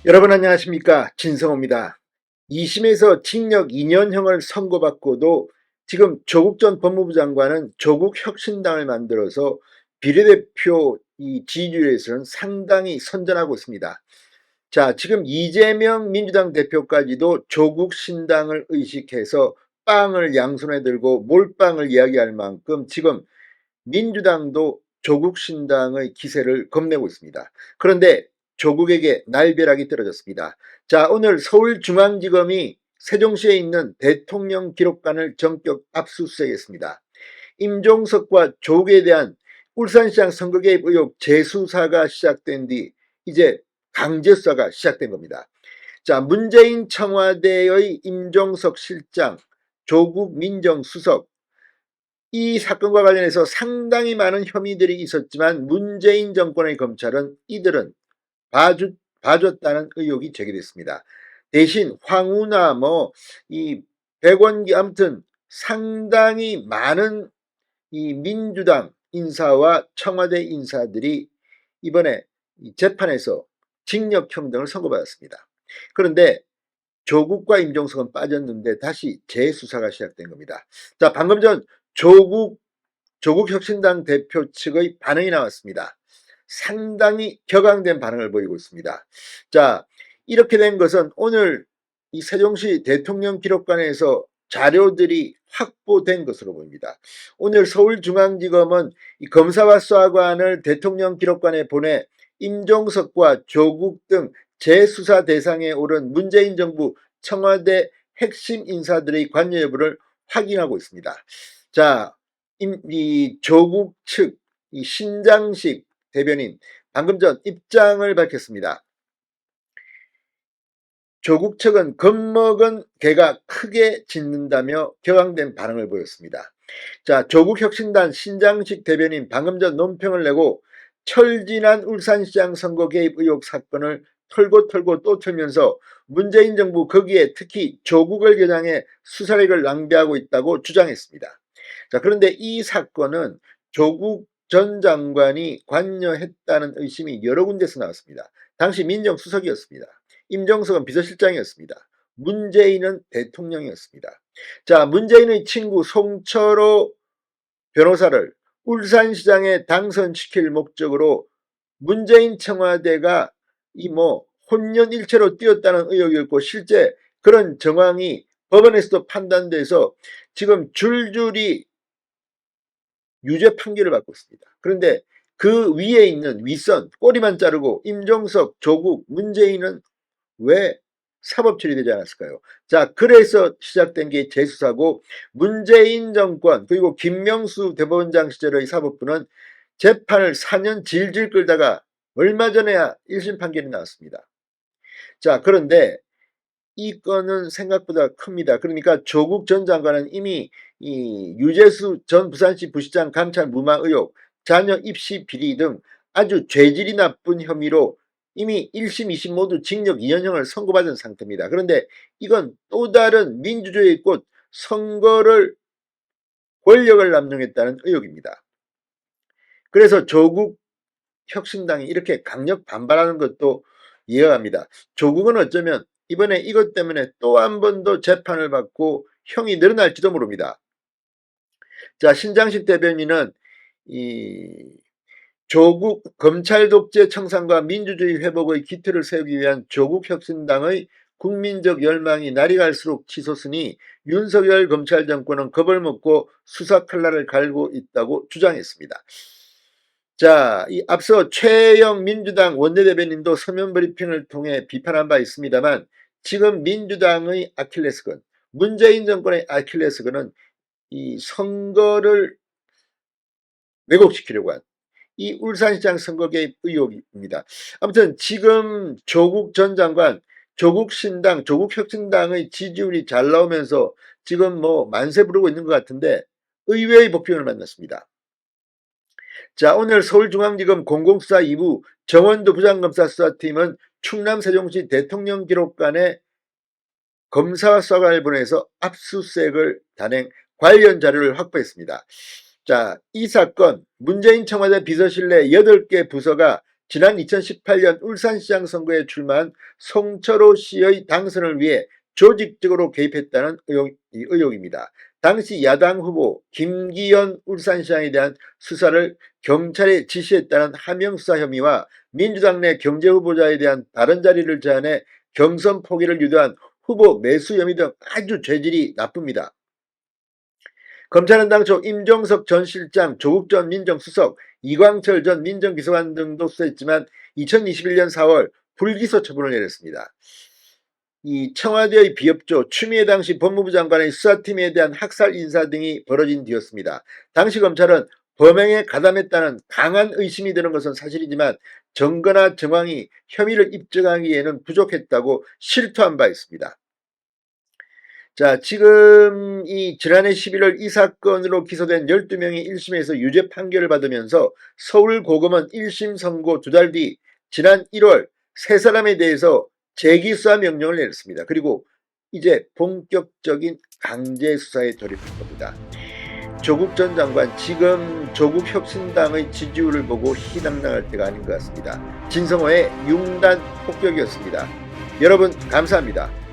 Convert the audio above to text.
여러분 안녕하십니까, 진성호입니다. 2심에서 징역 2년형을 선고받고도 지금 조국 전 법무부 장관은 조국혁신당을 만들어서 비례대표 지지율에서는 상당히 선전하고 있습니다. 자, 지금 이재명 민주당 대표까지도 조국신당을 의식해서 빵을 양손에 들고 몰빵을 이야기할 만큼 지금 민주당도 조국신당의 기세를 겁내고 있습니다. 그런데 조국에게 날벼락이 떨어졌습니다. 자, 오늘 서울중앙지검이 세종시에 있는 대통령 기록관을 전격 압수수색했습니다. 임종석과 조국에 대한 울산시장 선거 개입 의혹 재수사가 시작된 뒤 이제 강제수사가 시작된 겁니다. 자, 문재인 청와대의 임종석 실장, 조국 민정수석, 이 사건과 관련해서 상당히 많은 혐의들이 있었지만 문재인 정권의 검찰은 이들은 봐줬다는 의혹이 제기됐습니다. 대신 황우나 이 백원기, 아무튼 상당히 많은 이 민주당 인사와 청와대 인사들이 이번에 재판에서 징역형 등을 선고받았습니다. 그런데 조국과 임종석은 빠졌는데 다시 재수사가 시작된 겁니다. 자, 방금 전 조국혁신당 대표 측의 반응이 나왔습니다. 상당히 격앙된 반응을 보이고 있습니다. 자, 이렇게 된 것은 오늘 이 세종시 대통령 기록관에서 자료들이 확보된 것으로 보입니다. 오늘 서울중앙지검은 이 검사와 수사관을 대통령 기록관에 보내 임종석과 조국 등 재수사 대상에 오른 문재인 정부 청와대 핵심 인사들의 관여 여부를 확인하고 있습니다. 자, 이 조국 측 이 신장식 대변인 방금 전 입장을 밝혔습니다. 조국 측은 겁먹은 개가 크게 짖는다며 격앙된 반응을 보였습니다. 자, 조국혁신단 신장식 대변인 방금 전 논평을 내고 철진한 울산시장 선거 개입 의혹 사건을 털고 또 털면서 문재인 정부 거기에 특히 조국을 겨냥해 수사력을 낭비하고 있다고 주장했습니다. 자, 그런데 이 사건은 조국 전 장관이 관여했다는 의심이 여러 군데서 나왔습니다. 당시 민정수석이었습니다. 임종석은 비서실장이었습니다. 문재인은 대통령이었습니다. 자, 문재인의 친구 송철호 변호사를 울산시장에 당선시킬 목적으로 문재인 청와대가 혼연일체로 뛰었다는 의혹이 있고 실제 그런 정황이 법원에서도 판단돼서 지금 줄줄이 유죄 판결을 받고 있습니다. 그런데 그 위에 있는 윗선 꼬리만 자르고 임종석, 조국, 문재인은 왜 사법 처리되지 않았을까요? 자, 그래서 시작된 게 재수사고 문재인 정권 그리고 김명수 대법원장 시절의 사법부는 재판을 4년 질질 끌다가 얼마 전에야 1심 판결이 나왔습니다. 자, 그런데 이 건은 생각보다 큽니다. 그러니까 조국 전 장관은 이미 이 유재수 전 부산시 부시장 감찰 무마 의혹, 자녀 입시 비리 등 아주 죄질이 나쁜 혐의로 이미 1심, 2심 모두 징역 2년형을 선고받은 상태입니다. 그런데 이건 또 다른 민주주의의 꽃 선거를 권력을 남용했다는 의혹입니다. 그래서 조국 혁신당이 이렇게 강력 반발하는 것도 이해합니다. 조국은 어쩌면 이번에 이것 때문에 또 한 번 더 재판을 받고 형이 늘어날지도 모릅니다. 자, 신장식 대변인은 이 조국 검찰 독재 청산과 민주주의 회복의 기틀을 세우기 위한 조국혁신당의 국민적 열망이 날이 갈수록 치솟으니 윤석열 검찰 정권은 겁을 먹고 수사 칼날을 갈고 있다고 주장했습니다. 자, 이 앞서 최영 민주당 원내대변인도 서면 브리핑을 통해 비판한 바 있습니다만 지금 민주당의 아킬레스건, 문재인 정권의 아킬레스건은 이 선거를 왜곡시키려고 한 이 울산시장 선거 개입 의혹입니다. 아무튼 지금 조국 전 장관, 조국신당, 조국혁신당의 지지율이 잘 나오면서 지금 만세 부르고 있는 것 같은데 의외의 복병을 만났습니다. 자, 오늘 서울중앙지검 공공수사 2부 정원도 부장검사 수사팀은 충남 세종시 대통령 기록관에 검사와 수사관을 보내서 압수수색을 단행, 관련 자료를 확보했습니다. 자, 이 사건 문재인 청와대 비서실 내 8개 부서가 지난 2018년 울산시장 선거에 출마한 송철호 씨의 당선을 위해 조직적으로 개입했다는 의혹입니다. 당시 야당 후보 김기현 울산시장에 대한 수사를 경찰에 지시했다는 하명수사 혐의와 민주당 내 경제후보자에 대한 다른 자리를 제안해 경선 포기를 유도한 후보 매수 혐의 등 아주 죄질이 나쁩니다. 검찰은 당초 임종석 전 실장, 조국 전 민정수석, 이광철 전 민정비서관 등도 수사했지만 2021년 4월 불기소 처분을 내렸습니다. 이 청와대의 비협조, 추미애 당시 법무부 장관의 수사팀에 대한 학살 인사 등이 벌어진 뒤였습니다. 당시 검찰은 범행에 가담했다는 강한 의심이 드는 것은 사실이지만 증거나 정황이 혐의를 입증하기에는 부족했다고 실토한 바 있습니다. 자, 지금 이 지난해 11월 이 사건으로 기소된 12명이 1심에서 유죄 판결을 받으면서 서울고검은 1심 선고 2달 뒤 지난 1월 3사람에 대해서 재기수사 명령을 내렸습니다. 그리고 이제 본격적인 강제 수사에 돌입할 겁니다. 조국 전 장관, 지금 조국혁신당의 지지율을 보고 희당당할 때가 아닌 것 같습니다. 진성호의 융단 폭격이었습니다. 여러분 감사합니다.